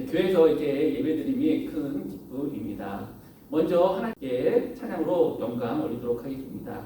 교회에서 이렇게 예배드림이 큰 기쁨입니다. 먼저 하나님께 찬양으로 영광 올리도록 하겠습니다.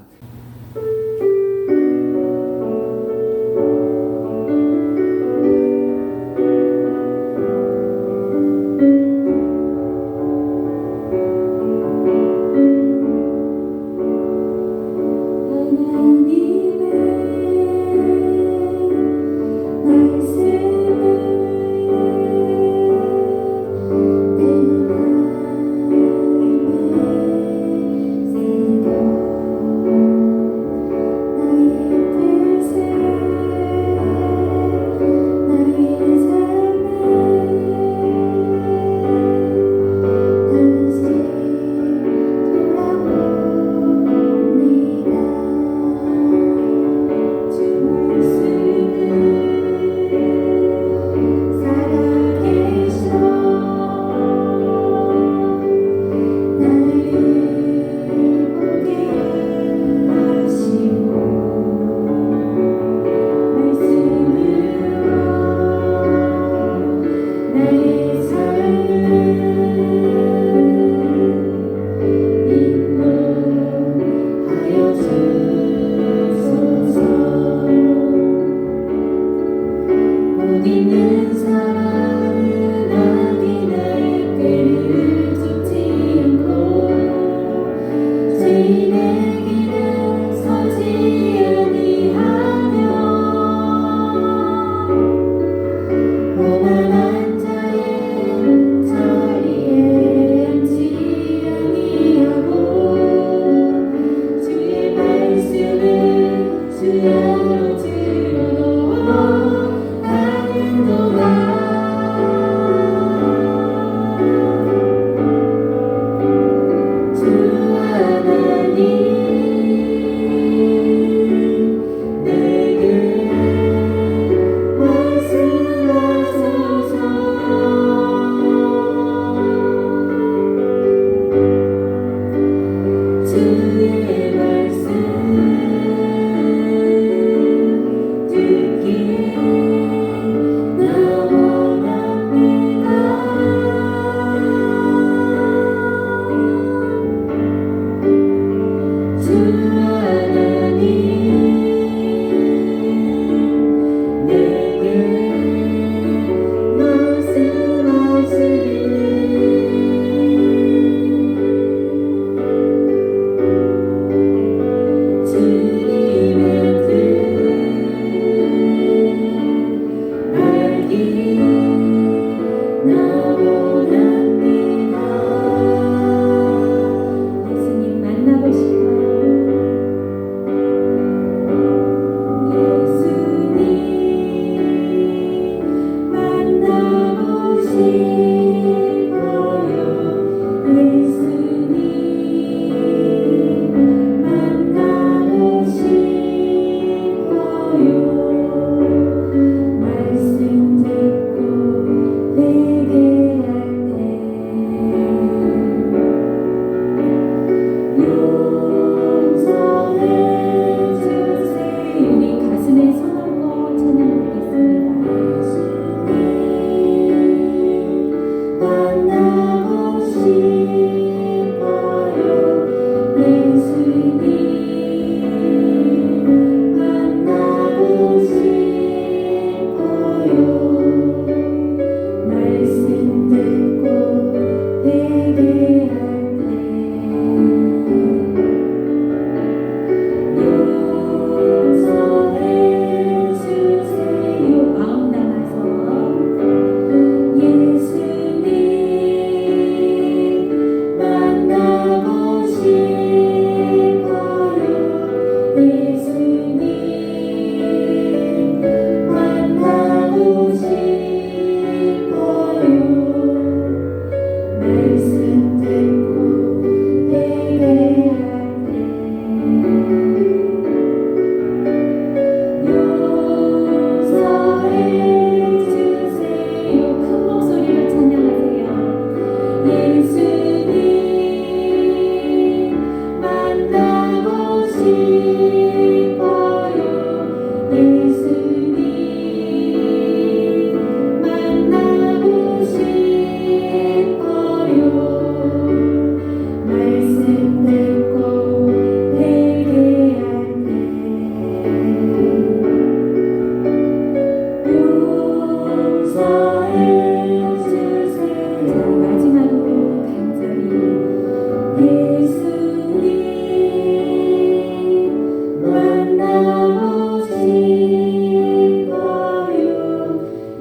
주여 들어 나는 도가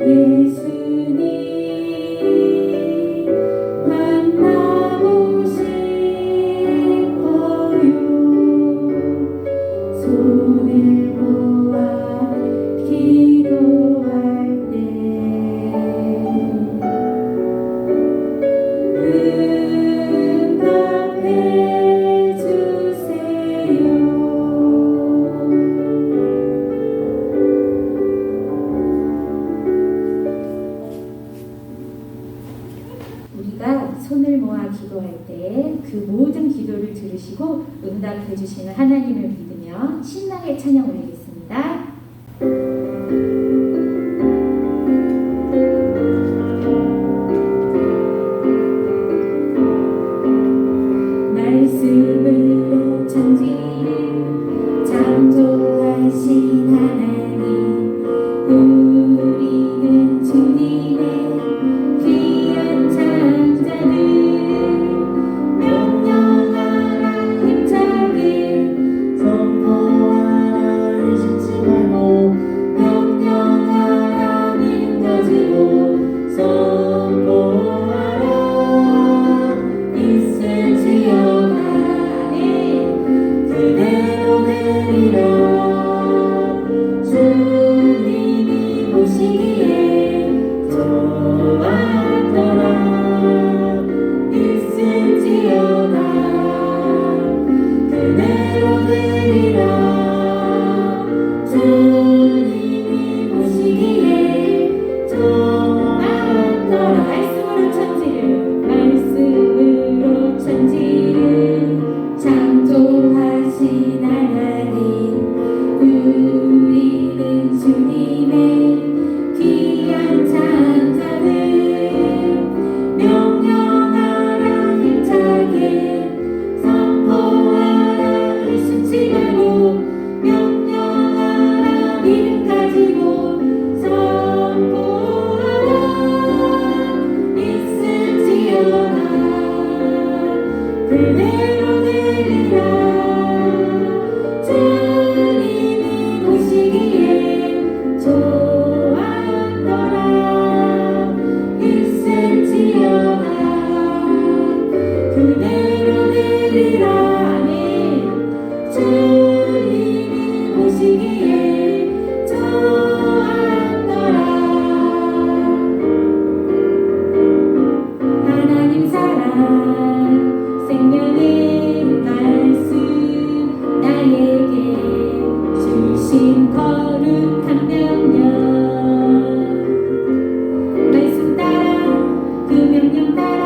예수님 만나고 싶어요. 손을 모아 기도할 때 응답해 주세요. 우리가 손을 모아 기도할 때 그 모든 기도를 들으시고 응답해 주시는 하나님을 믿으며 신나게 찬양 올리겠습니다. 말씀으로 천지를 창조하신 하나님, 우리는 주님의 귀한 창자들. 명령하라 힘차게 선포하라 의심치 말고, 명령하라 믿음 가지고 선포하라 있을지어다. 그대로 되리라. 주님이 보시기에 좋았더라. 있을지어다. 그대로 되리라. 주님이 보시기에 좋았더라. 말씀으로 천지를 창조하신 하나님, 우리는 주님의 귀한 창자들. 명령하라 힘차게 선포하라 의심치 말고, 명령하라 믿음 가지고 선포하라 있을지어다. 그대로 되리라. 주님이 보시기에 좋았더라. 있을지어다. 그대로 되리라. 아멘. 주님이 보시기에 좋았더라. 하나님 사랑 생명의 말씀 나에게 주신 거룩한 명령, 말씀 따라 그 명령 따라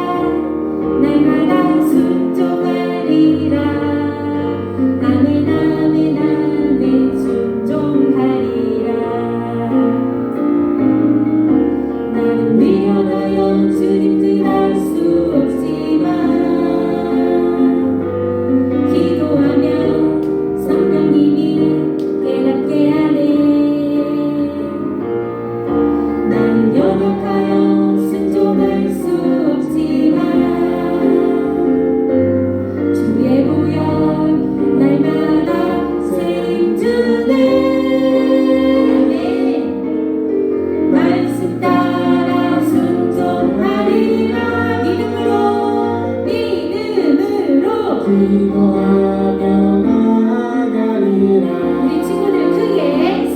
날마다 순종하리라. 아멘 아멘 아멘 순종하리라. 나는 미련하여 주님 뜻 알 수 없지만 기도하며 성령님이 깨닫게 하네. 나는 연약하여 순종할 수 없지만 주의 보혈 날마다 새 주네. 말씀 따라 순종하리라. 믿음으로 기도하며 나아가리라. 우리 친구들 크게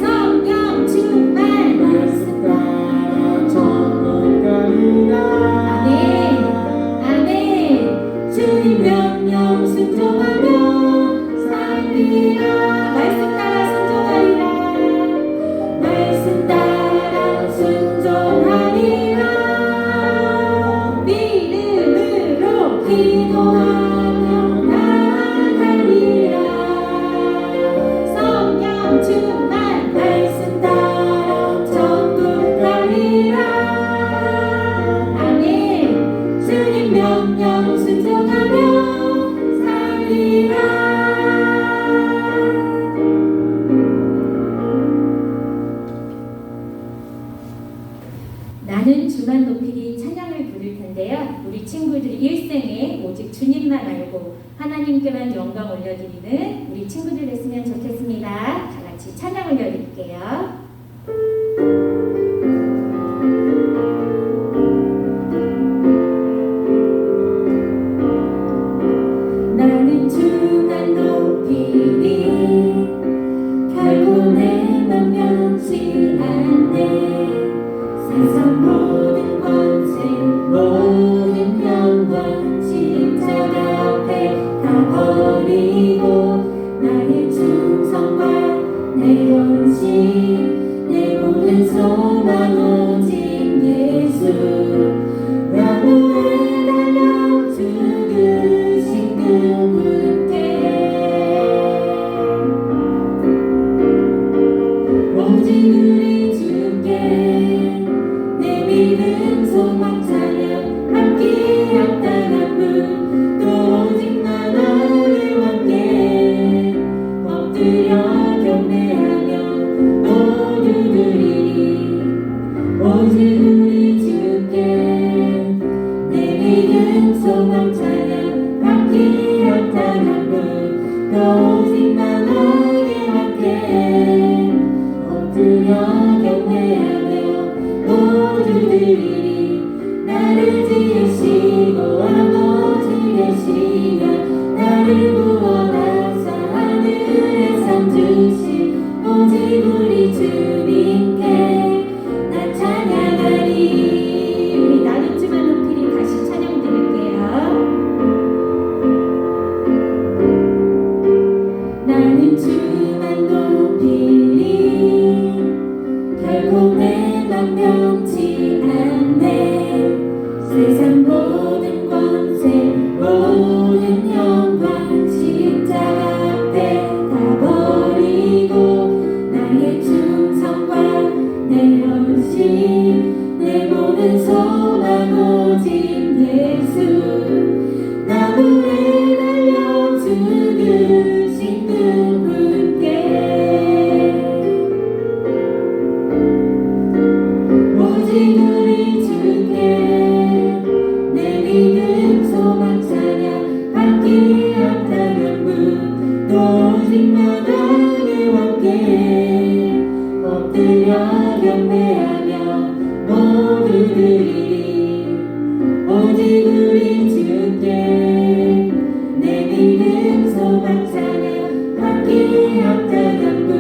성령 충만 말씀 따라 천국 가리라. 아멘 아멘. 주님 명령 순종하며 살리라. 말씀 따라 순종하리라. 말씀 따라 순종하리라. 믿음으로 기도하며 나아가리라. 성령 충만 말씀 따라 천국 가리라. 아멘. 주님 명령 순종하며 살리라. 나는 주만 높이리 찬양을 부를 텐데요. 우리 친구들이 일생에 오직 주님만 알고 하나님께만 영광 올려드리는 우리 친구들 됐으면 좋겠습니다. 다 같이 찬양 올려드릴게요. 오신 내 모든 소망 오직 예수 나무에 달려 죽으신 그분께 오직 우리 주께 내 믿음 소망 찬양 함께 합당한 분 또 오직 나의 왕께 엎드려 경배하며 모두 드리리 오직 우리 주께 내 믿음 소망 찬양 함께 합당한 분 또 오직 나의 왕께 엎드려 경배하며 모두 드리리 나를 지으시고 아버지 되시며 나를 구원하사 하늘에 상 주신 오직 우리 주님께 나 찬양하리. 우리 나눔주만 높이리 다시 찬양 드릴게요. 나는 주만 높이리 결국 내 맘 변치 않네 세상 모든 권세 모든 영광 십자가 앞에 다 버리고 나의 충성과 내 헌신 내 모든 소망 오직 예수 나무에 달려 죽으신 그분께 오직 우리 주께 내 믿음 소망 찬양 함께 합당한 분 또 오직 나의 왕께 엎드려 경배하며 모두 드리리 오직 우리 주께 내 믿음 소망 찬양 함께 합당한 분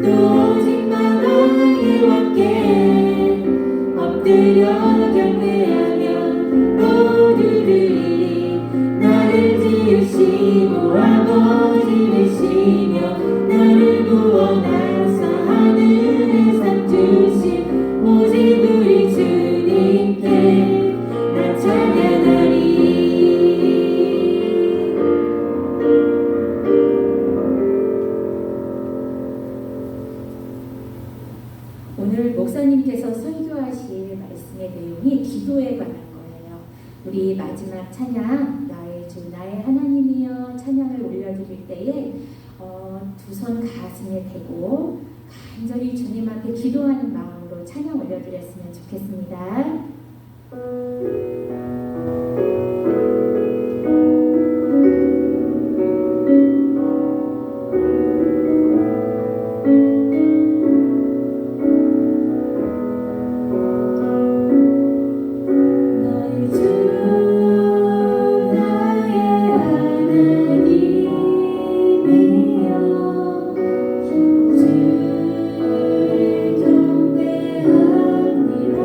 또 오직 나의 왕께 엎드려 경배하며 모두 드리리 나를 지으시고 아버지 되시며 나를 구원하사 하늘에 상 주신 오직 우리 주님께 나 찬양하리. 오늘 목사님께서 설교하실 말씀의 내용이 기도에 관한 거예요. 우리 마지막 찬양 나의 주 나의 하나님이여 찬양을 올려드릴 때에 두 손 가슴에 대고 간절히 주님 앞에 기도하는 마음으로 찬양 올려드렸으면 좋겠습니다. 나의 주 나의 하나님이여 주를 경배합니다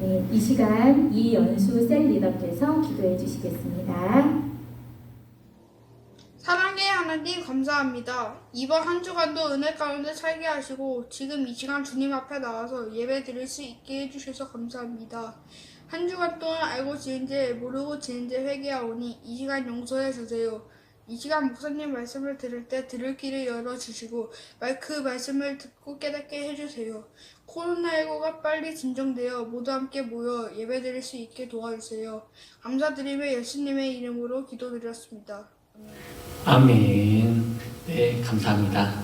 네, 이 시간 이연수 셀 리더께서 기도해 주시겠습니다. 사랑의 하나님 감사합니다. 이번 한 주간도 은혜 가운데 살게 하시고 지금 이 시간 주님 앞에 나와서 예배 드릴 수 있게 해주셔서 감사합니다. 한 주간 동안 알고 지은 죄 모르고 지은 죄 회개하오니 이 시간 용서해 주세요. 이 시간 목사님 말씀을 들을 때 들을 길을 열어주시고 그 말씀을 듣고 깨닫게 해주세요. 코로나19가 빨리 진정되어 모두 함께 모여 예배 드릴 수 있게 도와주세요. 감사드리며 예수님의 이름으로 기도드렸습니다. 아멘. 네, 감사합니다.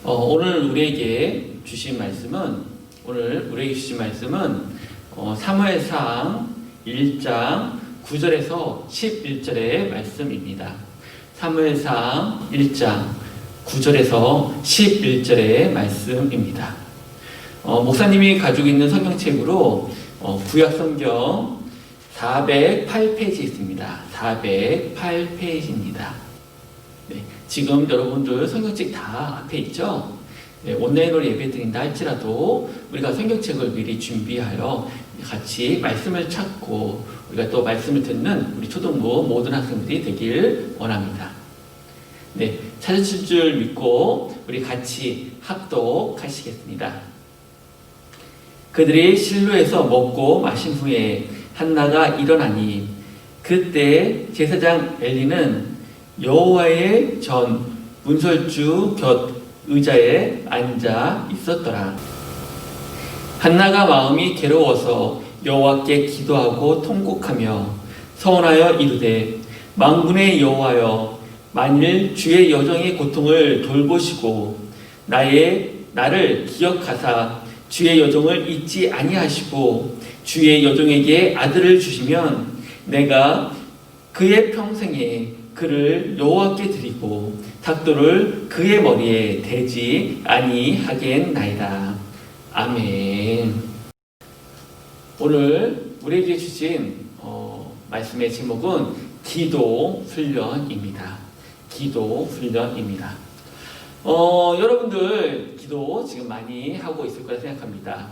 오늘 우리에게 주신 말씀은 사무엘상 1장 9절에서 11절의 말씀입니다. 사무엘상 1장 9절에서 11절의 말씀입니다. 목사님이 가지고 있는 성경책으로 구약성경 408페이지 있습니다. 408페이지입니다. 네, 지금 여러분들 성경책 다 앞에 있죠? 네, 온라인으로 예배 드린다 할지라도 우리가 성경책을 미리 준비하여 같이 말씀을 찾고 우리가 또 말씀을 듣는 우리 초등부 모든 학생들이 되길 원합니다. 네, 찾으실 줄 믿고 우리 같이 합독하시겠습니다. 그들이 실로에서 먹고 마신 후에 한나가 일어나니 그때 제사장 엘리는 여호와의 전 문설주 곁 의자에 앉아 있었더라. 한나가 마음이 괴로워서 여호와께 기도하고 통곡하며 서원하여 이르되 만군의 여호와여 만일 주의 여종의 고통을 돌보시고 나를 기억하사 주의 여종을 잊지 아니하시고 주의 여종에게 아들을 주시면 내가 그의 평생에 그를 여호와께 드리고 닭돌을 그의 머리에 대지 아니하겠나이다. 아멘. 오늘 우리에게 주신 말씀의 제목은 기도 훈련입니다. 기도 훈련입니다. 여러분들 기도 지금 많이 하고 있을 거라 생각합니다.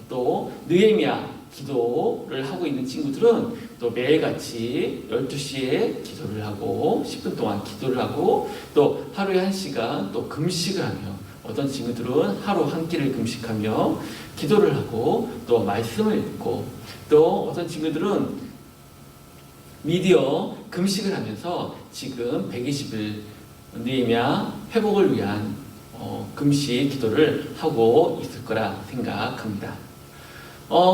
또 느헤미야 기도를 하고 있는 친구들은 또 매일같이 12시에 기도를 하고 10분 동안 기도를 하고 또 하루에 1시간 또 금식을 하며 어떤 친구들은 하루 한 끼를 금식하며 기도를 하고 또 말씀을 읽고 또 어떤 친구들은 미디어 금식을 하면서 지금 120일 느헤미야 회복을 위한 금식 기도를 하고 있을 거라 생각합니다.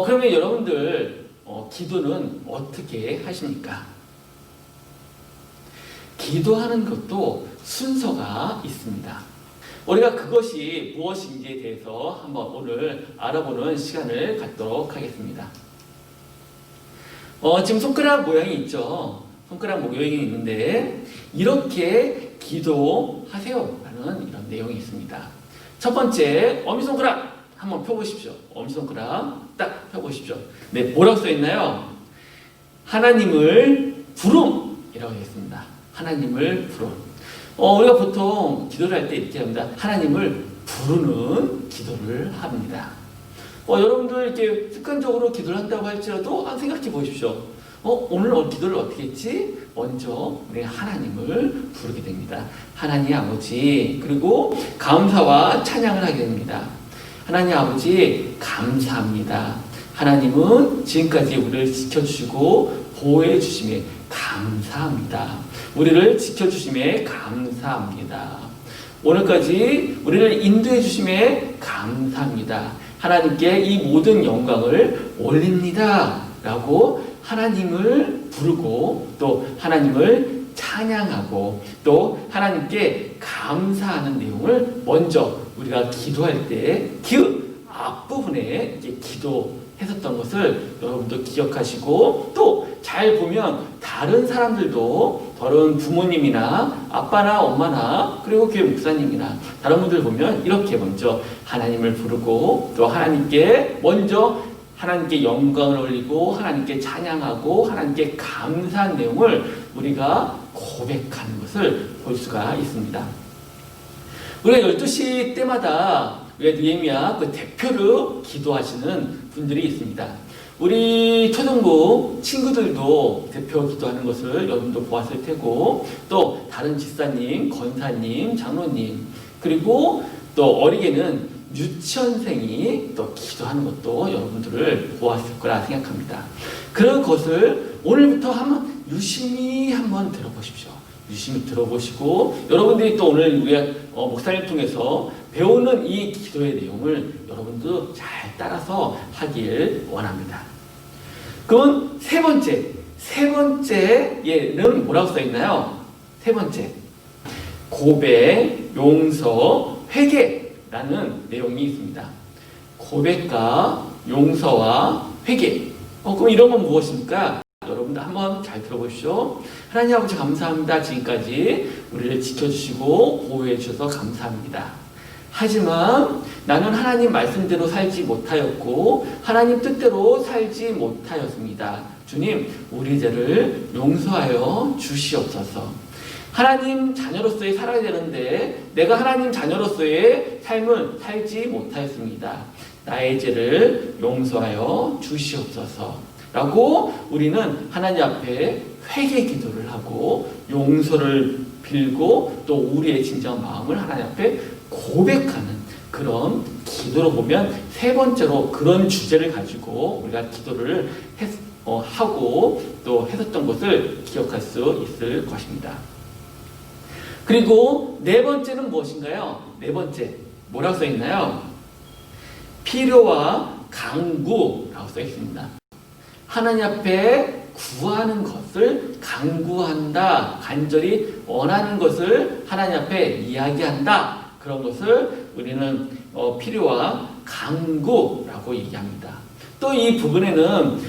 그러면 여러분들 기도는 어떻게 하십니까? 기도하는 것도 순서가 있습니다. 우리가 그것이 무엇인지에 대해서 한번 오늘 알아보는 시간을 갖도록 하겠습니다. 지금 손가락 모양이 있죠? 손가락 모양이 있는데 이렇게 기도하세요 라는 이런 내용이 있습니다. 첫 번째 엄지손가락 한번 펴보십시오. 엄지손가락 딱 펴보십시오. 네, 뭐라고 써있나요? 하나님을 부름이라고 되어있습니다. 하나님을 부름. 우리가 보통 기도를 할 때 이렇게 합니다. 하나님을 부르는 기도를 합니다. 여러분들 이렇게 습관적으로 기도를 한다고 할지라도 생각해 보십시오. 오늘 기도를 어떻게 했지? 먼저 우리 하나님을 부르게 됩니다. 하나님 아버지, 그리고 감사와 찬양을 하게 됩니다. 하나님 아버지 감사합니다. 하나님은 지금까지 우리를 지켜주시고 보호해 주심에 감사합니다. 우리를 지켜주심에 감사합니다. 오늘까지 우리를 인도해 주심에 감사합니다. 하나님께 이 모든 영광을 올립니다. 라고 하나님을 부르고 또 하나님을 찬양하고 또 하나님께 감사하는 내용을 먼저 우리가 기도할 때 그 앞부분에 기도했었던 것을 여러분도 기억하시고 또 잘 보면 다른 사람들도 다른 부모님이나 아빠나 엄마나 그리고 교회 목사님이나 다른 분들 보면 이렇게 먼저 하나님을 부르고 또 하나님께 먼저 하나님께 영광을 올리고 하나님께 찬양하고 하나님께 감사한 내용을 우리가 고백하는 것을 볼 수가 있습니다. 우리가 12시 때마다 우리가 느헤미야 그 대표로 기도하시는 분들이 있습니다. 우리 초등부 친구들도 대표 기도하는 것을 여러분도 보았을 테고, 또 다른 집사님, 권사님, 장로님, 그리고 또 어리게는 유치원생이 또 기도하는 것도 여러분들을 보았을 거라 생각합니다. 그런 것을 오늘부터 한번 유심히 한번 들어보십시오. 유심히 들어보시고, 여러분들이 또 오늘 우리 목사님 통해서 배우는 이 기도의 내용을 여러분도 잘 따라서 하길 원합니다. 그럼 세 번째에는 뭐라고 써 있나요? 세 번째, 고백, 용서, 회개라는 내용이 있습니다. 고백과 용서와 회개. 그럼 이런 건 무엇입니까? 여러분들 한번 잘 들어보십시오. 하나님 아버지 감사합니다. 지금까지 우리를 지켜주시고 보호해 주셔서 감사합니다. 하지만 나는 하나님 말씀대로 살지 못하였고 하나님 뜻대로 살지 못하였습니다. 주님, 우리 죄를 용서하여 주시옵소서. 하나님 자녀로서의 살아야 되는데 내가 하나님 자녀로서의 삶을 살지 못하였습니다. 나의 죄를 용서하여 주시옵소서. 라고 우리는 하나님 앞에 회개 기도를 하고 용서를 빌고 또 우리의 진정한 마음을 하나님 앞에 고백하는 그런 기도로 보면 세 번째로 그런 주제를 가지고 우리가 기도를 하고 또 했었던 것을 기억할 수 있을 것입니다. 그리고 네 번째는 무엇인가요? 네 번째 뭐라고 써 있나요? 필요와 강구라고 써 있습니다. 하나님 앞에 구하는 것을 강구한다. 간절히 원하는 것을 하나님 앞에 이야기한다. 그런 것을 우리는 필요와 강구라고 얘기합니다. 또 이 부분에는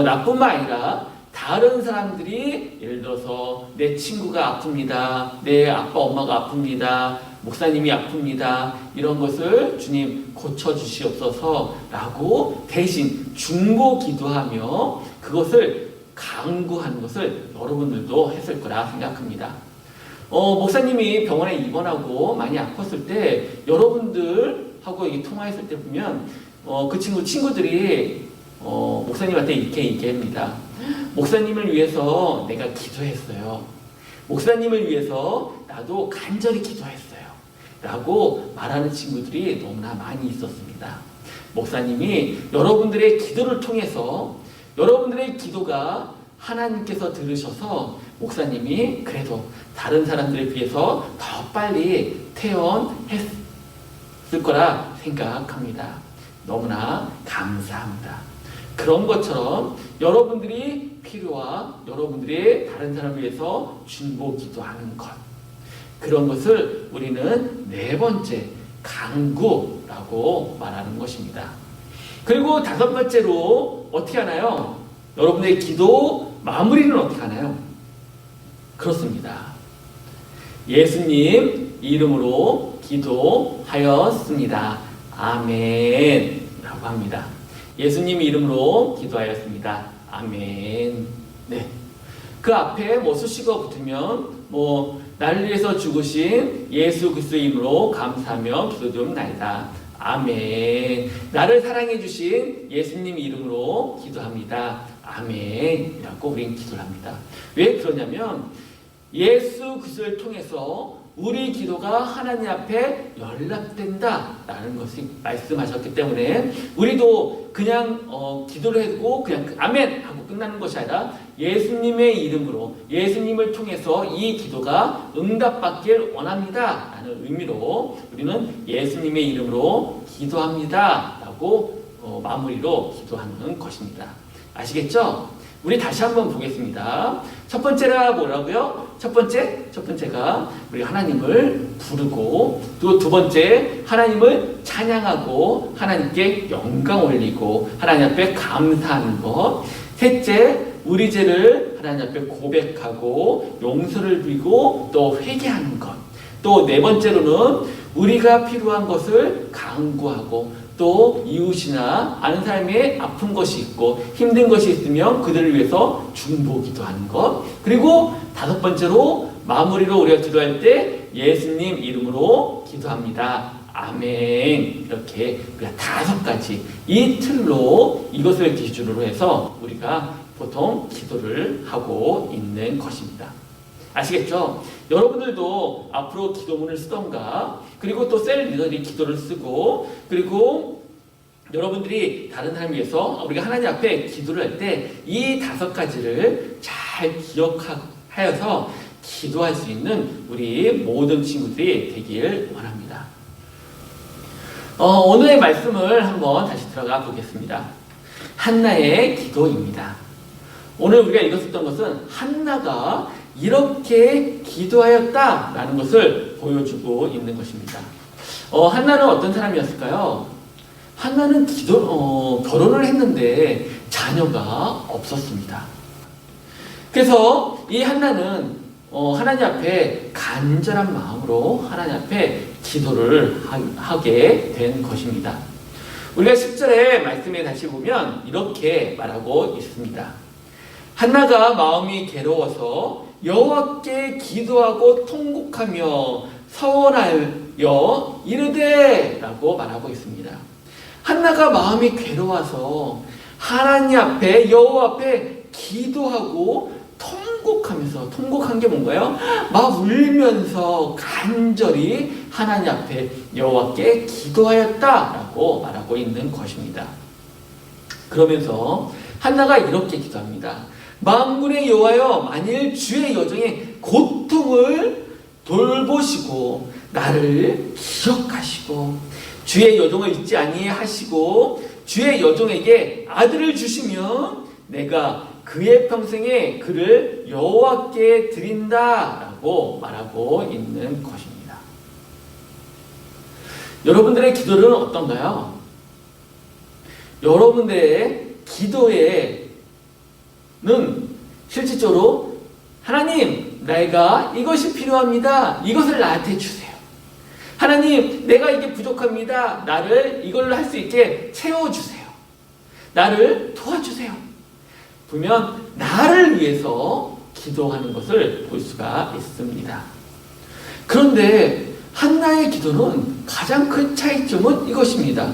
나뿐만 아니라 다른 사람들이 예를 들어서 내 친구가 아픕니다. 내 아빠 엄마가 아픕니다. 목사님이 아픕니다. 이런 것을 주님 고쳐주시옵소서 라고 대신 중보 기도하며 그것을 강구하는 것을 여러분들도 했을 거라 생각합니다. 목사님이 병원에 입원하고 많이 아팠을 때 여러분들하고 통화했을 때 보면 그 친구들이 목사님한테 이렇게 얘기합니다. 목사님을 위해서 내가 기도했어요. 목사님을 위해서 나도 간절히 기도했어요. 라고 말하는 친구들이 너무나 많이 있었습니다. 목사님이 여러분들의 기도를 통해서 여러분들의 기도가 하나님께서 들으셔서 목사님이 그래도 다른 사람들에 비해서 더 빨리 퇴원했을 거라 생각합니다. 너무나 감사합니다. 그런 것처럼 여러분들이 필요와 여러분들이 다른 사람을 위해서 중보 기도하는 것, 그런 것을 우리는 네 번째 강구라고 말하는 것입니다. 그리고 다섯 번째로 어떻게 하나요? 여러분의 기도 마무리는 어떻게 하나요? 그렇습니다. 예수님 이름으로 기도하였습니다. 아멘 라고 합니다. 예수님 이름으로 기도하였습니다. 아멘. 네. 그 앞에 수식어 붙으면 나를 위해서 죽으신 예수 그리스도의 이름으로 감사하며 기도드리옵나이다. 아멘. 나를 사랑해 주신 예수님 이름으로 기도합니다. 아멘. 라고 우리는 기도를 합니다. 왜 그러냐면 예수 그리스도를 통해서 우리 기도가 하나님 앞에 연락된다라는 것을 말씀하셨기 때문에 우리도 그냥 기도를 해도 그냥 아멘 하고 끝나는 것이 아니라 예수님의 이름으로 예수님을 통해서 이 기도가 응답받길 원합니다 라는 의미로 우리는 예수님의 이름으로 기도합니다 라고 마무리로 기도하는 것입니다. 아시겠죠? 우리 다시 한번 보겠습니다. 첫 번째가 뭐라고요? 첫 번째가 우리 하나님을 부르고, 또 두 번째 하나님을 찬양하고 하나님께 영광 올리고 하나님 앞에 감사하는 것. 셋째, 우리 죄를 하나님 앞에 고백하고 용서를 빌고 또 회개하는 것. 또 네 번째로는 우리가 필요한 것을 강구하고 또 이웃이나 아는 사람의 아픈 것이 있고 힘든 것이 있으면 그들을 위해서 중보 기도하는 것. 그리고 다섯 번째로 마무리로 우리가 기도할 때 예수님 이름으로 기도합니다. 아멘. 이렇게 우리가 5가지 이 틀로 이것을 기준으로 해서 우리가 보통 기도를 하고 있는 것입니다. 아시겠죠? 여러분들도 앞으로 기도문을 쓰던가, 그리고 또 셀 리더들이 기도를 쓰고, 그리고 여러분들이 다른 사람을 위해서 우리가 하나님 앞에 기도를 할 때 이 5가지를 잘 기억하여서 기도할 수 있는 우리 모든 친구들이 되길 원합니다. 오늘의 말씀을 한번 다시 들어가 보겠습니다. 한나의 기도입니다. 오늘 우리가 읽었었던 것은 한나가 이렇게 기도하였다라는 것을 보여주고 있는 것입니다. 한나는 어떤 사람이었을까요? 한나는 결혼을 했는데 자녀가 없었습니다. 그래서 이 한나는 하나님 앞에 간절한 마음으로 하나님 앞에 기도를 하게 된 것입니다. 우리가 10절의 말씀에 다시 보면 이렇게 말하고 있습니다. 한나가 마음이 괴로워서 여호와께 기도하고 통곡하며 서원하여 이르되 라고 말하고 있습니다. 한나가 마음이 괴로워서 하나님 앞에 여호와 앞에 기도하고 통곡하면서, 통곡한 게 뭔가요? 막 울면서 간절히 하나님 앞에 여호와께 기도하였다라고 말하고 있는 것입니다. 그러면서 한나가 이렇게 기도합니다. 만군의 여호와여, 만일 주의 여정의 고통을 돌보시고 나를 기억하시고 주의 여종을 잊지 아니하시고 주의 여종에게 아들을 주시면 내가 그의 평생에 그를 여호와께 드린다라고 말하고 있는 것입니다. 여러분들의 기도는 어떤가요? 여러분들의 기도에는 실질적으로 하나님, 내가 이것이 필요합니다. 이것을 나한테 주세요. 하나님, 내가 이게 부족합니다. 나를 이걸로 할 수 있게 채워주세요. 나를 도와주세요. 보면 나를 위해서 기도하는 것을 볼 수가 있습니다. 그런데 한나의 기도는 가장 큰 차이점은 이것입니다.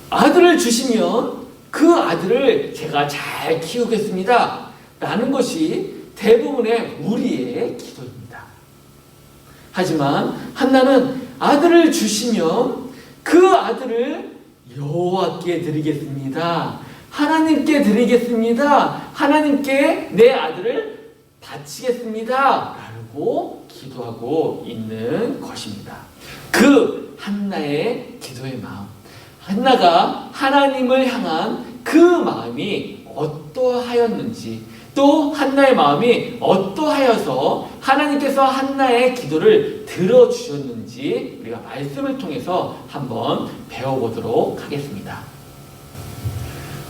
아들을 주시면 그 아들을 제가 잘 키우겠습니다. 라는 것이 대부분의 우리의 기도입니다. 하지만 한나는 아들을 주시면 그 아들을 여호와께 드리겠습니다. 하나님께 드리겠습니다. 하나님께 내 아들을 바치겠습니다. 라고 기도하고 있는 것입니다. 그 한나의 기도의 마음, 한나가 하나님을 향한 그 마음이 어떠하였는지, 또 한나의 마음이 어떠하여서 하나님께서 한나의 기도를 들어주셨는지 우리가 말씀을 통해서 한번 배워보도록 하겠습니다.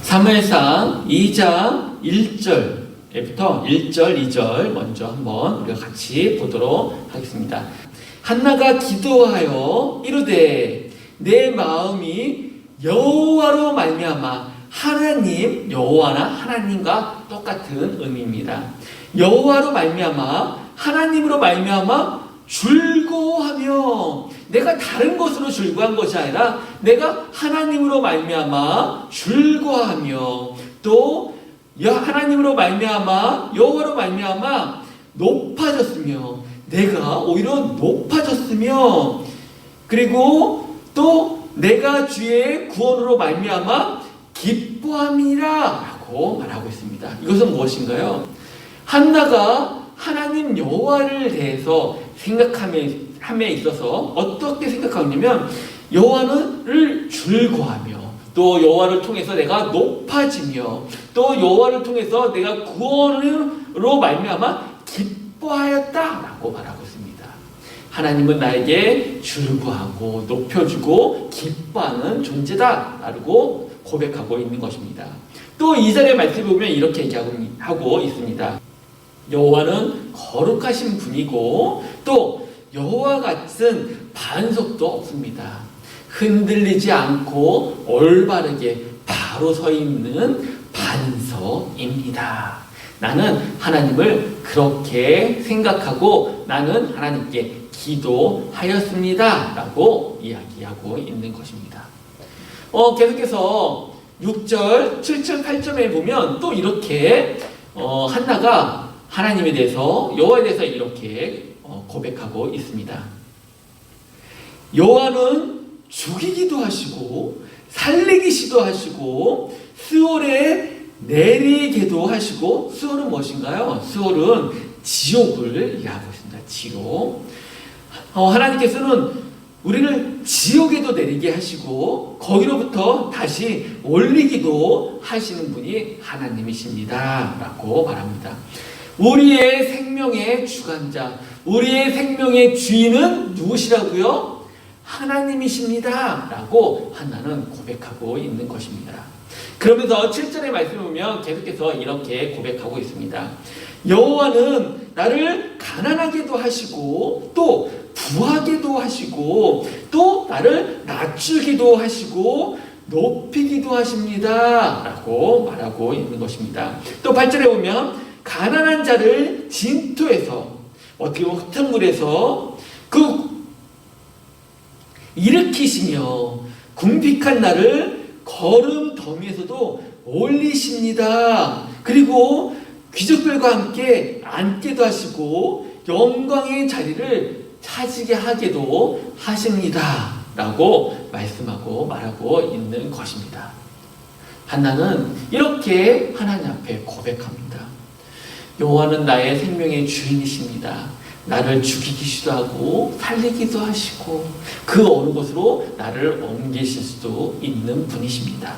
사무엘상 2장 1절부터 1절, 2절 먼저 한번 우리가 같이 보도록 하겠습니다. 한나가 기도하여 이르되 내 마음이 여호와로 말미암아, 하나님, 여호와나 하나님과 똑같은 의미입니다. 여호와로 말미암아, 하나님으로 말미암아 즐거워하며, 내가 다른 것으로 즐거워한 것이 아니라 내가 하나님으로 말미암아 즐거워하며, 또 하나님으로 말미암아 여호와로 말미암아 높아졌으며, 내가 오히려 높아졌으며, 그리고 또 내가 주의 구원으로 말미암아 기뻐함이라 라고 말하고 있습니다. 이것은 무엇인가요? 한나가 하나님 여호와를 대해서 생각함에 있어서 어떻게 생각하냐면, 여호와를 즐거워하며, 또 여호와를 통해서 내가 높아지며, 또 여호와를 통해서 내가 구원으로 말미암아 기뻐하였다라고 말하고 있습니다. 하나님은 나에게 즐거워하고 높여주고 기뻐하는 존재다라고 고백하고 있는 것입니다. 또 2절의 말씀을 보면 이렇게 얘기하고 있습니다. 여호와는 거룩하신 분이고 또 여호와 같은 반석도 없습니다. 흔들리지 않고 올바르게 바로 서 있는 반석입니다. 나는 하나님을 그렇게 생각하고 나는 하나님께 기도하였습니다. 라고 이야기하고 있는 것입니다. 계속해서 6절, 7절, 8절에 보면 또 이렇게 한나가 하나님에 대해서, 여호와에 대해서 이렇게 고백하고 있습니다. 여호와는 죽이기도 하시고 살리기시도 하시고 스올에 내리게도 하시고, 스올은 무엇인가요? 스올은 지옥을 이해하고 있습니다. 지옥. 하나님께서는 우리를 지옥에도 내리게 하시고 거기로부터 다시 올리기도 하시는 분이 하나님이십니다. 라고 말합니다. 우리의 생명의 주관자, 우리의 생명의 주인은 누구시라고요? 하나님이십니다. 라고 한나는 고백하고 있는 것입니다. 그러면서 7절의 말씀을 보면 계속해서 이렇게 고백하고 있습니다. 여호와는 나를 가난하게도 하시고 또 부하게도 하시고 또 나를 낮추기도 하시고 높이기도 하십니다. 라고 말하고 있는 것입니다. 또 8절에 보면 가난한 자를 진토에서, 어떻게 보면 흙탕물에서 일으키시며 궁핍한 나를 거름 더미에서도 올리십니다. 그리고 귀족들과 함께 앉게도 하시고 영광의 자리를 차지게 하게도 하십니다. 라고 말씀하고 말하고 있는 것입니다. 한나는 이렇게 하나님 앞에 고백합니다. 여호와는 나의 생명의 주인이십니다. 나를 죽이기도 하고 살리기도 하시고 그 어느 곳으로 나를 옮기실 수도 있는 분이십니다.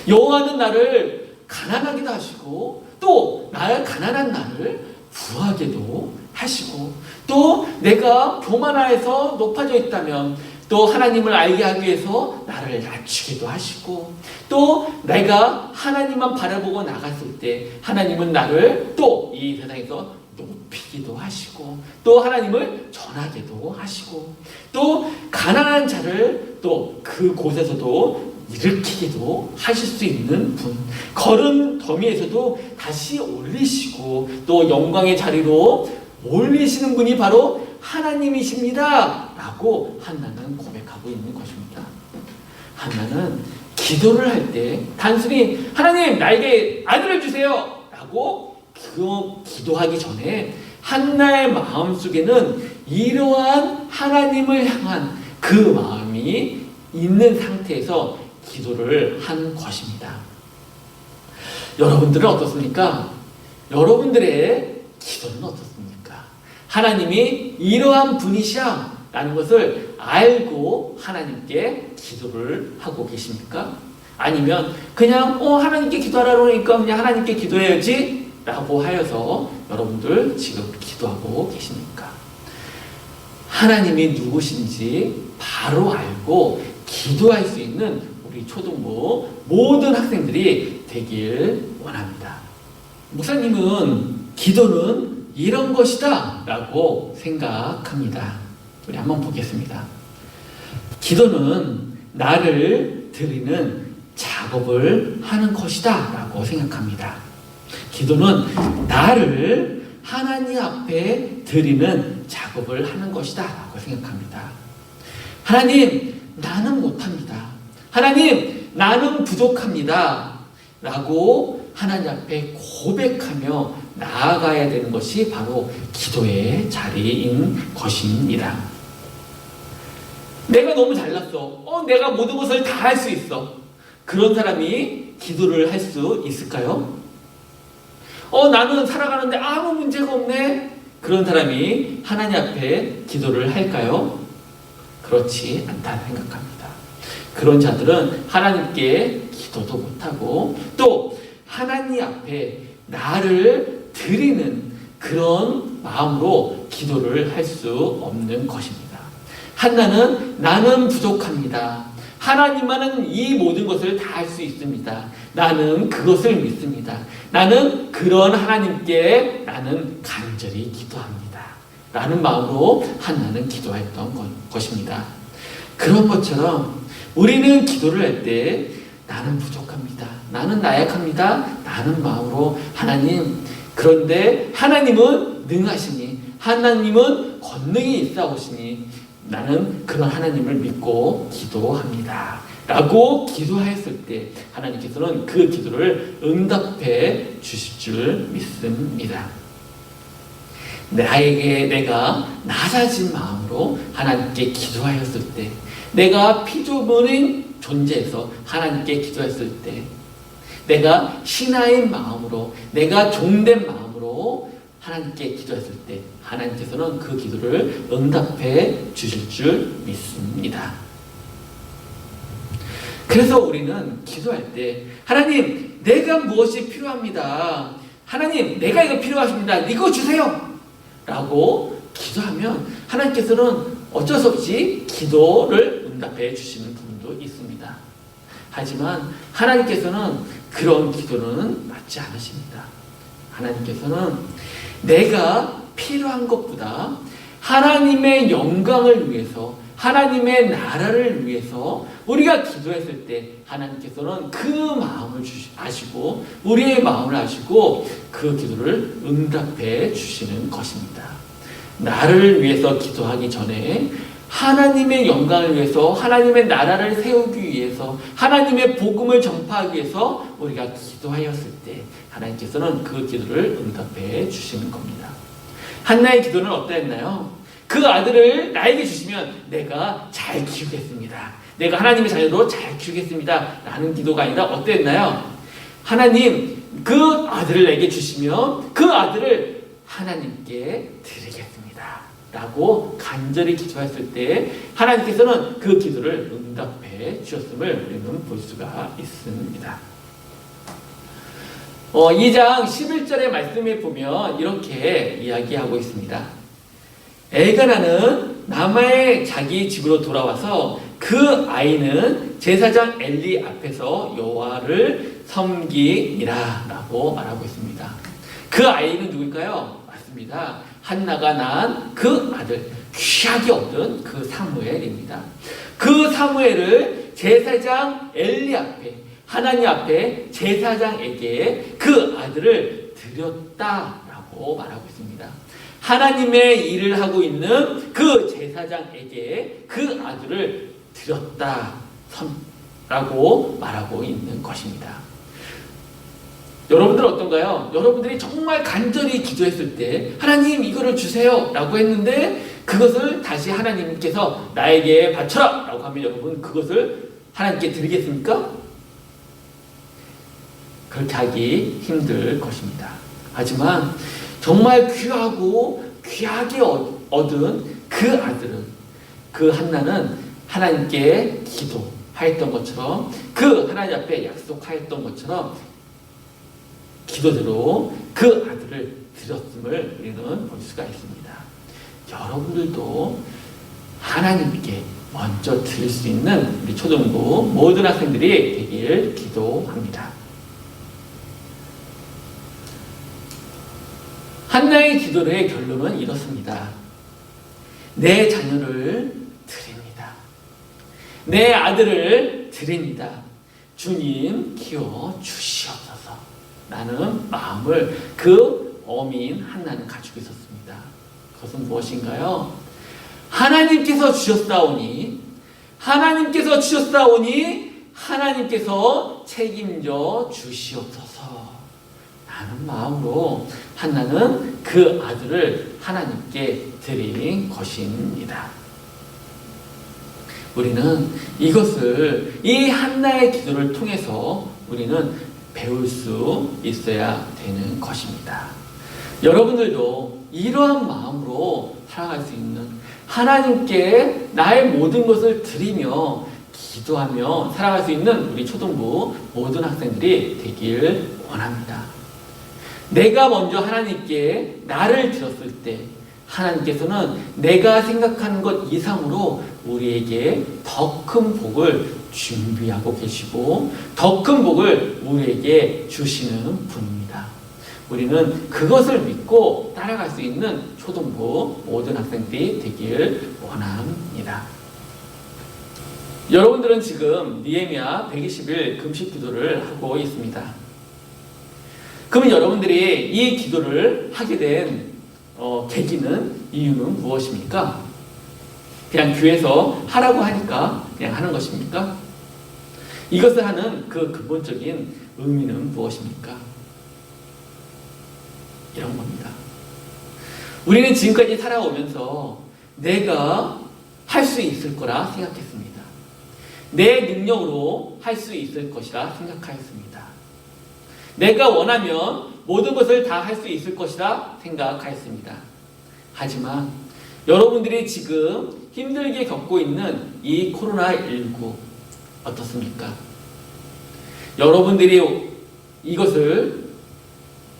여호와는 나를 가난하게도 하시고 또 나의 가난한 나를 부하게도 하시고, 또 내가 교만하여서 높아져 있다면 또 하나님을 알게 하기 위해서 나를 낮추기도 하시고, 또 내가 하나님만 바라보고 나갔을 때 하나님은 나를 또 이 세상에서 높이기도 하시고, 또 하나님을 전하게도 하시고, 또 가난한 자를 또 그곳에서도 일으키기도 하실 수 있는 분, 거름 더미에서도 다시 올리시고 또 영광의 자리로 올리시는 분이 바로 하나님이십니다. 라고 한나는 고백하고 있는 것입니다. 한나는 기도를 할 때 단순히 하나님 나에게 아들을 주세요 라고 기도하기 전에 한나의 마음속에는 이러한 하나님을 향한 그 마음이 있는 상태에서 기도를 한 것입니다. 여러분들은 어떻습니까? 여러분들의 기도는 어떻습니까? 하나님이 이러한 분이시야 라는 것을 알고 하나님께 기도를 하고 계십니까? 아니면 그냥 하나님께 기도하라고 하니까 그냥 하나님께 기도해야지 라고 하여서 여러분들 지금 기도하고 계십니까? 하나님이 누구신지 바로 알고 기도할 수 있는 우리 초등부 모든 학생들이 되길 원합니다. 목사님은 기도는 이런 것이다 라고 생각합니다. 우리 한번 보겠습니다. 기도는 나를 드리는 작업을 하는 것이다 라고 생각합니다. 기도는 나를 하나님 앞에 드리는 작업을 하는 것이다 라고 생각합니다. 하나님, 나는 못합니다. 하나님, 나는 부족합니다. 라고 하나님 앞에 고백하며 나아가야 되는 것이 바로 기도의 자리인 것입니다. 내가 너무 잘났어. 내가 모든 것을 다 할 수 있어. 그런 사람이 기도를 할 수 있을까요? 나는 살아가는데 아무 문제가 없네. 그런 사람이 하나님 앞에 기도를 할까요? 그렇지 않다고 생각합니다. 그런 자들은 하나님께 기도도 못하고 또 하나님 앞에 나를 드리는 그런 마음으로 기도를 할 수 없는 것입니다. 한나는 나는 부족합니다. 하나님만은 이 모든 것을 다 할 수 있습니다. 나는 그것을 믿습니다. 나는 그런 하나님께 나는 간절히 기도합니다. 라는 마음으로 한나는 기도했던 것입니다. 그런 것처럼 우리는 기도를 할 때 나는 부족합니다. 나는 나약합니다. 라는 마음으로 하나님, 그런데 하나님은 능하시니 하나님은 권능이 있사오시니 나는 그런 하나님을 믿고 기도합니다. 라고 기도하였을 때 하나님께서는 그 기도를 응답해 주실 줄 믿습니다. 내가 낮아진 마음으로 하나님께 기도하였을 때, 내가 피조물인 존재에서 하나님께 기도했을 때, 내가 신하인 마음으로, 내가 종된 마음으로 하나님께 기도했을 때 하나님께서는 그 기도를 응답해 주실 줄 믿습니다. 그래서 우리는 기도할 때 하나님, 내가 무엇이 필요합니다. 하나님, 내가 이거 필요하십니다. 이거 주세요. 라고 기도하면 하나님께서는 어쩔 수 없이 기도를 응답해 주시는 부분도 있습니다. 하지만 하나님께서는 그런 기도는 받지 않으십니다. 하나님께서는 내가 필요한 것보다 하나님의 영광을 위해서, 하나님의 나라를 위해서 우리가 기도했을 때 하나님께서는 그 마음을 아시고 우리의 마음을 아시고 그 기도를 응답해 주시는 것입니다. 나를 위해서 기도하기 전에 하나님의 영광을 위해서, 하나님의 나라를 세우기 위해서, 하나님의 복음을 전파하기 위해서 우리가 기도하였을 때 하나님께서는 그 기도를 응답해 주시는 겁니다. 한나의 기도는 어떠했나요? 그 아들을 나에게 주시면 내가 잘 키우겠습니다. 내가 하나님의 자녀로 잘 키우겠습니다. 라는 기도가 아니라 어땠나요? 하나님, 그 아들을 내게 주시면 그 아들을 하나님께 드리겠습니다. 라고 간절히 기도했을 때 하나님께서는 그 기도를 응답해 주셨음을 우리는 볼 수가 있습니다. 2장 11절의 말씀에 보면 이렇게 이야기하고 있습니다. 엘가나는 남아의 자기 집으로 돌아와서 그 아이는 제사장 엘리 앞에서 여호와를 섬기니라 라고 말하고 있습니다. 그 아이는 누구일까요? 맞습니다. 한나가 낳은 그 아들, 귀하게 얻은 그 사무엘입니다. 그 사무엘을 제사장 엘리 앞에, 하나님 앞에 제사장에게 그 아들을 드렸다라고 말하고 있습니다. 하나님의 일을 하고 있는 그 제사장에게 그 아들을 드렸다라고 말하고 있는 것입니다. 여러분들 어떤가요? 여러분들이 정말 간절히 기도했을 때 하나님 이거를 주세요 라고 했는데 그것을 다시 하나님께서 나에게 바쳐라 라고 하면 여러분 그것을 하나님께 드리겠습니까? 그렇게 하기 힘들 것입니다. 하지만 정말 귀하고 귀하게 얻은 그 아들은, 그 한나는 하나님께 기도하였던 것처럼, 그 하나님 앞에 약속하였던 것처럼 기도대로 그 아들을 드렸음을 우리는 볼 수가 있습니다. 여러분들도 하나님께 먼저 드릴 수 있는 우리 초등부 모든 학생들이 되길 기도합니다. 한나의 기도의 결론은 이렇습니다. 내 자녀를 드립니다. 내 아들을 드립니다. 주님 키워 주시옵소서. 라는 마음을 그 어민 한나는 가지고 있었습니다. 그것은 무엇인가요? 하나님께서 주셨사오니 하나님께서 책임져 주시옵소서. 라는 마음으로 한나는 그 아들을 하나님께 드린 것입니다. 우리는 이것을, 이 한나의 기도를 통해서 우리는 배울 수 있어야 되는 것입니다. 여러분들도 이러한 마음으로 살아갈 수 있는, 하나님께 나의 모든 것을 드리며 기도하며 살아갈 수 있는 우리 초등부 모든 학생들이 되길 원합니다. 내가 먼저 하나님께 나를 드렸을 때 하나님께서는 내가 생각하는 것 이상으로 우리에게 더 큰 복을 준비하고 계시고 더 큰 복을 우리에게 주시는 분입니다. 우리는 그것을 믿고 따라갈 수 있는 초등부 모든 학생들이 되길 원합니다. 여러분들은 지금 느헤미야 120일 금식 기도를 하고 있습니다. 그러면 여러분들이 이 기도를 하게 된 계기는 이유는 무엇입니까? 그냥 교회에서 하라고 하니까 그냥 하는 것입니까? 이것을 하는 그 근본적인 의미는 무엇입니까? 이런 겁니다. 우리는 지금까지 살아오면서 내가 할 수 있을 거라 생각했습니다. 내 능력으로 할 수 있을 것이라 생각하였습니다. 내가 원하면 모든 것을 다 할 수 있을 것이라 생각하였습니다. 하지만 여러분들이 지금 힘들게 겪고 있는 이 코로나19 어떻습니까? 여러분들이 이것을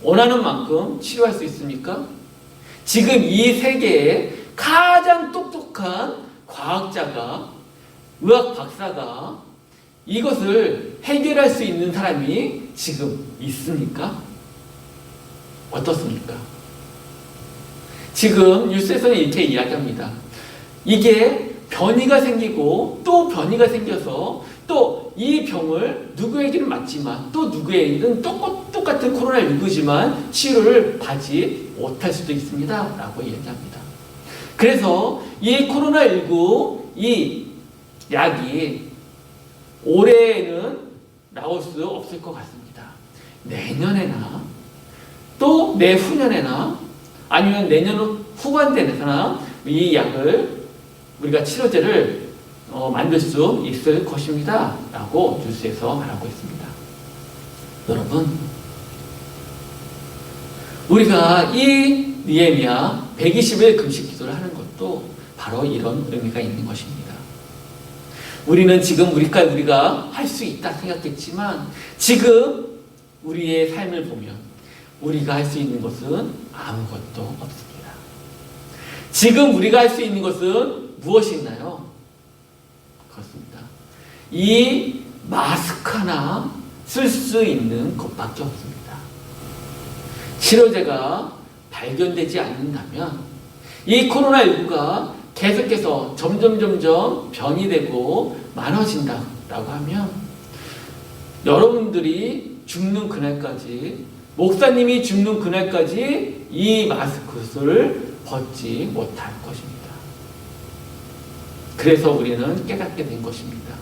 원하는 만큼 치료할 수 있습니까? 지금 이 세계에 가장 똑똑한 과학자가, 의학 박사가 이것을 해결할 수 있는 사람이 지금 있습니까? 어떻습니까? 지금 뉴스에서는 이렇게 이야기합니다. 이게 변이가 생기고 또 변이가 생겨서 또 이 병을 누구에게는 맞지만 또 누구에게는 똑같은 코로나19지만 치료를 받지 못할 수도 있습니다. 라고 이야기합니다. 그래서 이 코로나19 이 약이 올해에는 나올 수 없을 것 같습니다. 내년에나 또 내후년에나 아니면 내년 후반대에나 이 약을 우리가 치료제를 만들 수 있을 것입니다. 라고 뉴스에서 말하고 있습니다. 여러분, 우리가 이 느헤미야 120일 금식 기도를 하는 것도 바로 이런 의미가 있는 것입니다. 우리는 지금 우리가 할 수 있다 생각했지만 지금 우리의 삶을 보면 우리가 할 수 있는 것은 아무것도 없습니다. 지금 우리가 할 수 있는 것은 무엇이 있나요? 그렇습니다. 이 마스크 하나 쓸 수 있는 것밖에 없습니다. 치료제가 발견되지 않는다면 이 코로나19가 계속해서 점점 변이 되고 많아진다라고 하면 여러분들이 죽는 그날까지, 목사님이 죽는 그날까지 이 마스크를 벗지 못할 것입니다. 그래서 우리는 깨닫게 된 것입니다.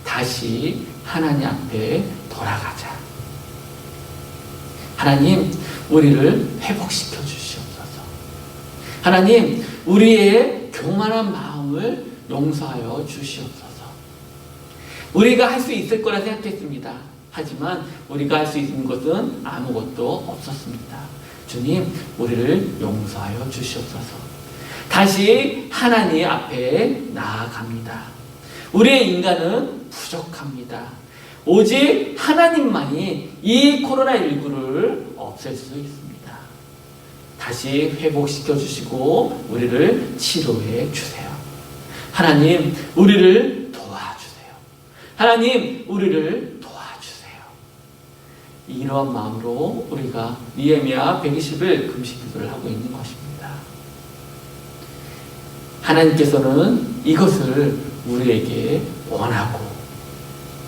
다시 하나님 앞에 돌아가자. 하나님, 우리를 회복시켜 주시옵소서. 하나님, 우리의 교만한 마음을 용서하여 주시옵소서. 우리가 할 수 있을 거라 생각했습니다. 하지만 우리가 할 수 있는 것은 아무것도 없었습니다. 주님, 우리를 용서하여 주시옵소서. 다시 하나님 앞에 나아갑니다. 우리의 인간은 부족합니다. 오직 하나님만이 이 코로나19를 없앨 수 있습니다. 다시 회복시켜 주시고 우리를 치료해 주세요. 하나님, 우리를 도와주세요. 하나님, 우리를 도와주세요. 이러한 마음으로 우리가 느헤미야 120일 금식 기도를 하고 있는 것입니다. 하나님께서는 이것을 우리에게 원하고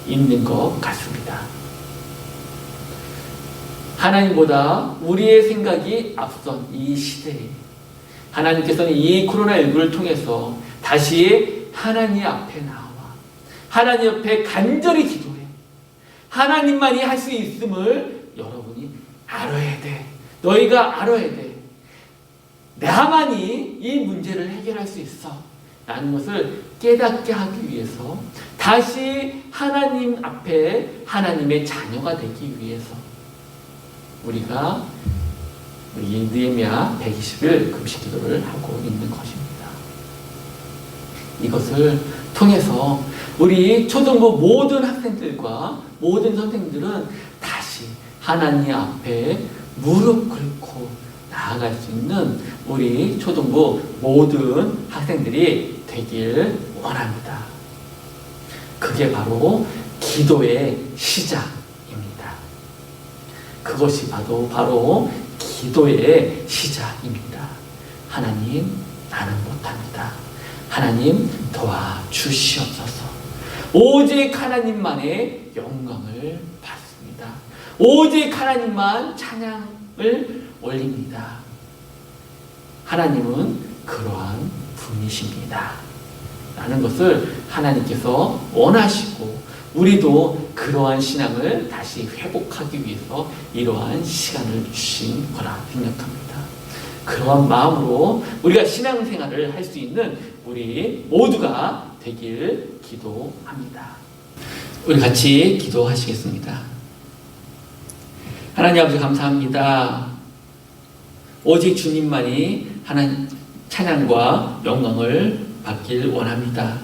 있는 것 같습니다. 하나님보다 우리의 생각이 앞선 이 시대에 하나님께서는 이 코로나19를 통해서 다시 하나님 앞에 나와 하나님 앞에 간절히 기도해 하나님만이 할 수 있음을 여러분이 알아야 돼. 너희가 알아야 돼. 나만이 이 문제를 해결할 수 있어 라는 것을 깨닫게 하기 위해서 다시 하나님 앞에 하나님의 자녀가 되기 위해서 우리가 이 느헤미야 120일 금식 기도를 하고 있는 것입니다. 이것을 통해서 우리 초등부 모든 학생들과 모든 선생님들은 다시 하나님 앞에 무릎 꿇고 나아갈 수 있는 우리 초등부 모든 학생들이 되길 원합니다. 그게 바로 기도의 시작입니다. 그것이 바로 기도의 시작입니다. 하나님, 나는 못합니다. 하나님, 도와주시옵소서. 오직 하나님만의 영광을 받습니다. 오직 하나님만 찬양을 올립니다. 하나님은 그러한 분이십니다. 라는 것을 하나님께서 원하시고 우리도 그러한 신앙을 다시 회복하기 위해서 이러한 시간을 주신 거라 생각합니다. 그러한 마음으로 우리가 신앙생활을 할 수 있는 우리 모두가 되길 기도합니다. 우리 같이 기도하시겠습니다. 하나님 아버지 감사합니다. 오직 주님만이 하나님 찬양과 영광을 받길 원합니다.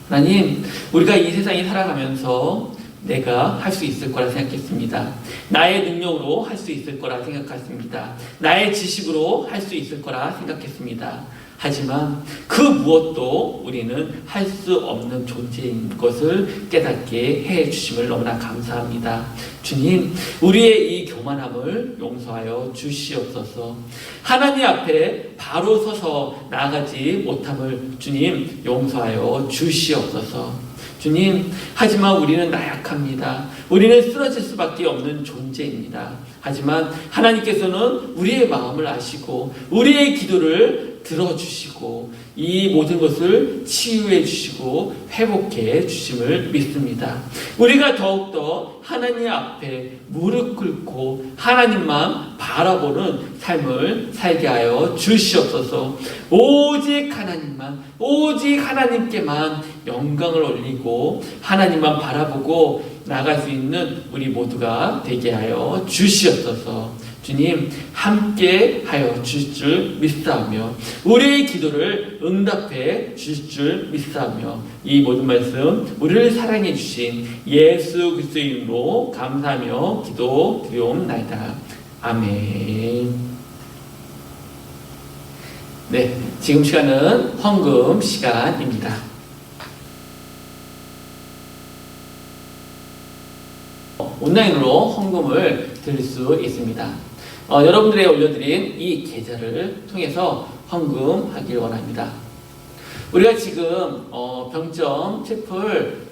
하나님, 우리가 이 세상에 살아가면서 내가 할 수 있을 거라 생각했습니다. 나의 능력으로 할 수 있을 거라 생각했습니다. 나의 지식으로 할 수 있을 거라 생각했습니다. 하지만 그 무엇도 우리는 할 수 없는 존재인 것을 깨닫게 해 주심을 너무나 감사합니다. 주님, 우리의 이 교만함을 용서하여 주시옵소서. 하나님 앞에 바로 서서 나아가지 못함을 주님 용서하여 주시옵소서. 주님, 하지만 우리는 나약합니다. 우리는 쓰러질 수밖에 없는 존재입니다. 하지만 하나님께서는 우리의 마음을 아시고 우리의 기도를 들어주시고 이 모든 것을 치유해 주시고 회복해 주심을 믿습니다. 우리가 더욱더 하나님 앞에 무릎 꿇고 하나님만 바라보는 삶을 살게 하여 주시옵소서. 오직 하나님만, 오직 하나님께만 영광을 올리고 하나님만 바라보고 나갈 수 있는 우리 모두가 되게 하여 주시옵소서. 주님, 함께 하여 주실 줄 믿사오며 우리의 기도를 응답해 주실 줄 믿사오며 이 모든 말씀 우리를 사랑해 주신 예수 그리스도의 이름으로 감사하며 기도 드리옵나이다. 아멘. 네, 지금 시간은 헌금 시간입니다. 온라인으로 헌금을 드릴 수 있습니다. 여러분들의 올려드린 이 계좌를 통해서 헌금하길 원합니다. 우리가 지금 병점 채플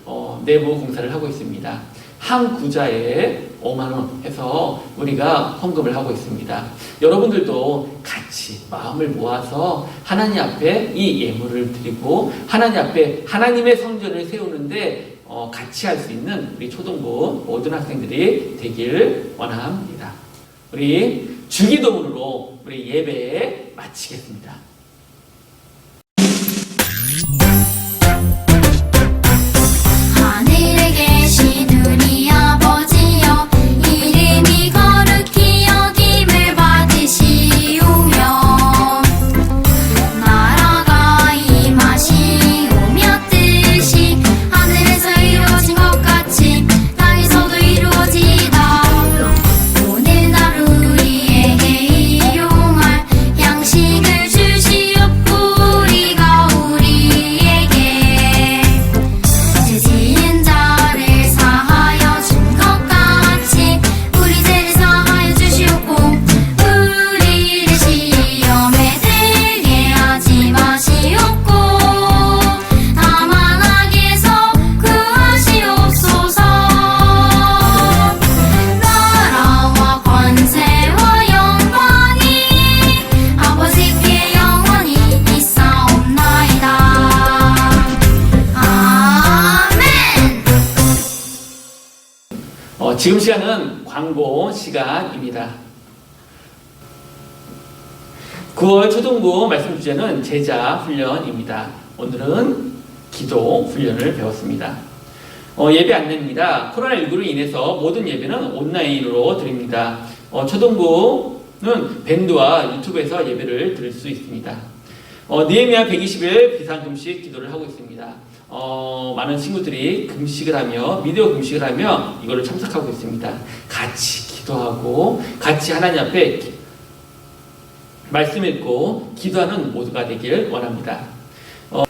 내부 공사를 하고 있습니다. 한 구자에 5만원 해서 우리가 헌금을 하고 있습니다. 여러분들도 같이 마음을 모아서 하나님 앞에 이 예물을 드리고 하나님 앞에 하나님의 성전을 세우는데 같이 할 수 있는 우리 초등부 모든 학생들이 되길 원합니다. 우리 주기도문으로 우리 예배 마치겠습니다. 하늘에 계신 우리 아버지여, 이름이 거룩히 여김을 받으시오며 나라가 임하시오며 뜻이 하늘에서 이루어진 것 같이 땅에서도 이루어지이다. 오늘 하루 우리에게 일용할 양식을 주시옵고 우리가 우리에게 죄 지은 자를 사하여 준 것 같이 우리 죄를 사하여 주시옵고 우리를 시험에 들게 하지 마시옵고 다만 악에서 구하시옵소서. 나라와 권세와 영광이 아버지께 영원히 있사옵나이다. 아멘. 지금 시간은 광고 시간입니다. 9월 초등부 말씀 주제는 제자 훈련입니다. 오늘은 기도 훈련을 배웠습니다. 예배 안내입니다. 코로나19로 인해서 모든 예배는 온라인으로 드립니다. 초등부는 밴드와 유튜브에서 예배를 드릴 수 있습니다. 느헤미야 120일 비상금식 기도를 하고 있습니다. 많은 친구들이 금식을 하며 비디오 금식을 하며 이거를 참석하고 있습니다. 같이 기도하고 같이 하나님 앞에 말씀 읽고 기도하는 모두가 되길 원합니다.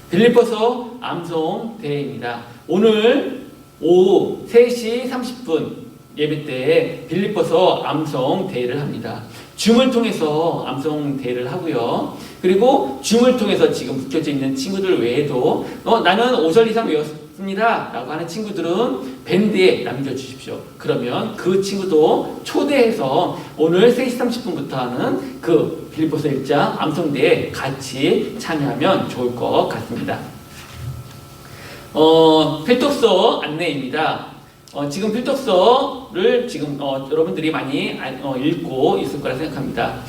빌립보서 암송 대회입니다. 오늘 오후 3시 30분 예배 때에 빌립보서 암송 대회를 합니다. 줌을 통해서 암송 대회를 하고요. 그리고 줌을 통해서 지금 묶여져 있는 친구들 외에도 나는 5절 이상 외웠습니다 라고 하는 친구들은 밴드에 남겨주십시오. 그러면 그 친구도 초대해서 오늘 3시 30분부터 하는 그 빌립보서 1장 암송대에 같이 참여하면 좋을 것 같습니다. 필독서 안내입니다. 지금 필독서를 지금 여러분들이 많이 읽고 있을 거라 생각합니다.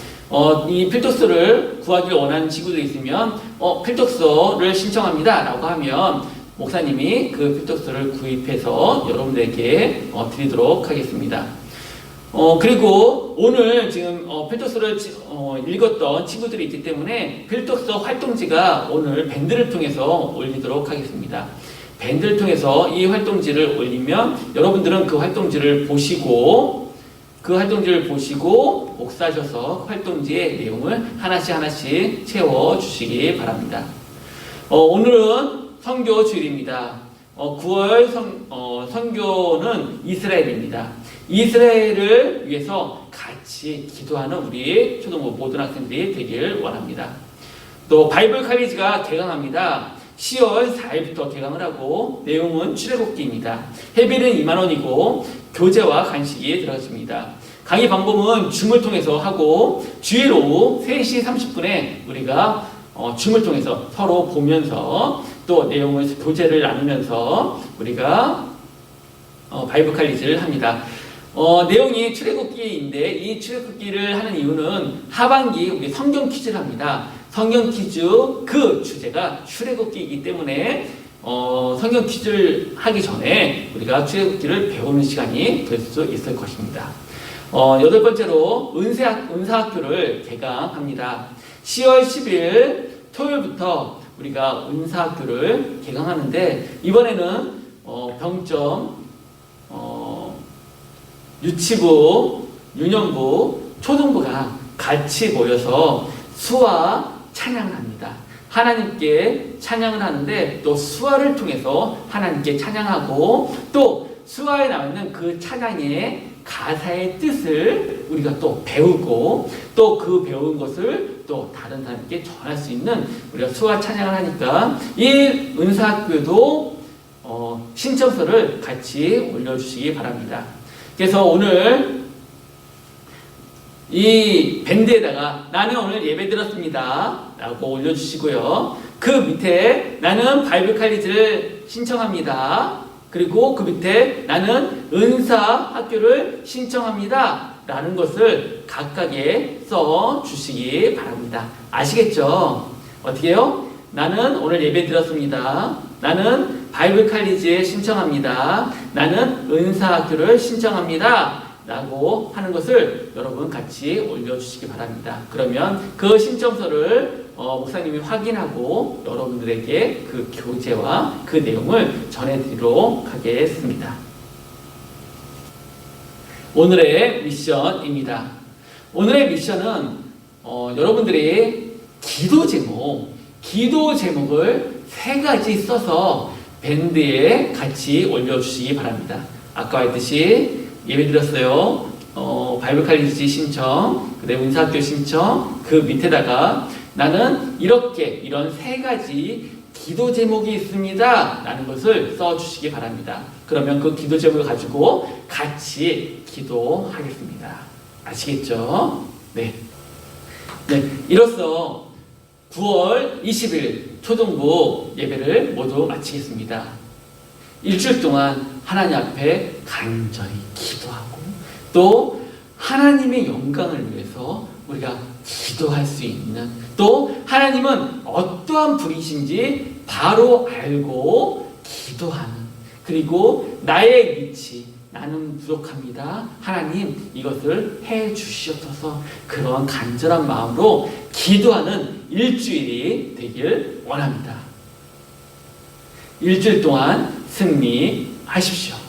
이 필독서를 구하기 원하는 친구들이 있으면 필독서를 신청합니다 라고 하면 목사님이 그 필독서를 구입해서 여러분들에게 드리도록 하겠습니다. 그리고 오늘 지금 필독서를 읽었던 친구들이 있기 때문에 필독서 활동지가 오늘 밴드를 통해서 올리도록 하겠습니다. 밴드를 통해서 이 활동지를 올리면 여러분들은 그 활동지를 보시고 목사셔서 활동지의 내용을 하나씩 채워주시기 바랍니다. 오늘은 선교 주일입니다. 9월 선교는 이스라엘입니다. 이스라엘을 위해서 같이 기도하는 우리 초등부 모든 학생들이 되길 원합니다. 또 바이블 칼리지가 개강합니다. 10월 4일부터 개강을 하고 내용은 출애굽기입니다. 회비는 20,000원이고 교재와 간식이 들어갔습니다. 강의 방법은 줌을 통해서 하고 주일 오후 3시 30분에 우리가 줌을 통해서 서로 보면서 또 내용을 교재를 나누면서 우리가 바이블 칼리지를 합니다. 내용이 출애굽기인데 이 출애굽기를 하는 이유는 하반기 우리 성경 퀴즈를 합니다. 성경 퀴즈 그 주제가 출애굽기이기 때문에 성경 퀴즈를 하기 전에 우리가 출애굽기를 배우는 시간이 될 수 있을 것입니다. 8번째로 은사학교를 개강합니다. 10월 10일 토요일부터 우리가 은사학교를 개강하는데 이번에는 병점 유치부, 유년부, 초등부가 같이 모여서 수와 찬양을 합니다. 하나님께 찬양을 하는데 또 수화를 통해서 하나님께 찬양하고 또 수화에 나오는 그 찬양의 가사의 뜻을 우리가 또 배우고 또 그 배운 것을 또 다른 사람께 전할 수 있는 우리가 수화 찬양을 하니까 이 은사학교도 신청서를 같이 올려주시기 바랍니다. 그래서 오늘 이 밴드에다가 나는 오늘 예배 드렸습니다 라고 올려주시고요. 그 밑에 나는 바이블 칼리지를 신청합니다. 그리고 그 밑에 나는 은사 학교를 신청합니다 라는 것을 각각에 써 주시기 바랍니다. 아시겠죠? 어떻게 해요? 나는 오늘 예배 드렸습니다. 나는 바이블 칼리지에 신청합니다. 나는 은사 학교를 신청합니다 라고 하는 것을 여러분 같이 올려주시기 바랍니다. 그러면 그 신청서를 목사님이 확인하고 여러분들에게 그 교재와 그 내용을 전해드리도록 하겠습니다. 오늘의 미션입니다. 오늘의 미션은 여러분들이 기도 제목을 3가지 써서 밴드에 같이 올려주시기 바랍니다. 아까 했듯이 예배 드렸어요. 바이블 칼리지 신청, 그다음에 은사학교 신청, 그 밑에다가 나는 이런 3가지 기도 제목이 있습니다 라는 것을 써주시기 바랍니다. 그러면 그 기도 제목을 가지고 같이 기도하겠습니다. 아시겠죠? 네. 이로써 9월 20일 초등부 예배를 모두 마치겠습니다. 일주일 동안 하나님 앞에 간절히 기도하고 또 하나님의 영광을 위해서 우리가 기도할 수 있는, 또 하나님은 어떠한 분이신지 바로 알고 기도하는, 그리고 나의 위치, 나는 부족합니다. 하나님 이것을 해 주시옵소서, 그런 간절한 마음으로 기도하는 일주일이 되길 원합니다. 일주일 동안 승리하십시오.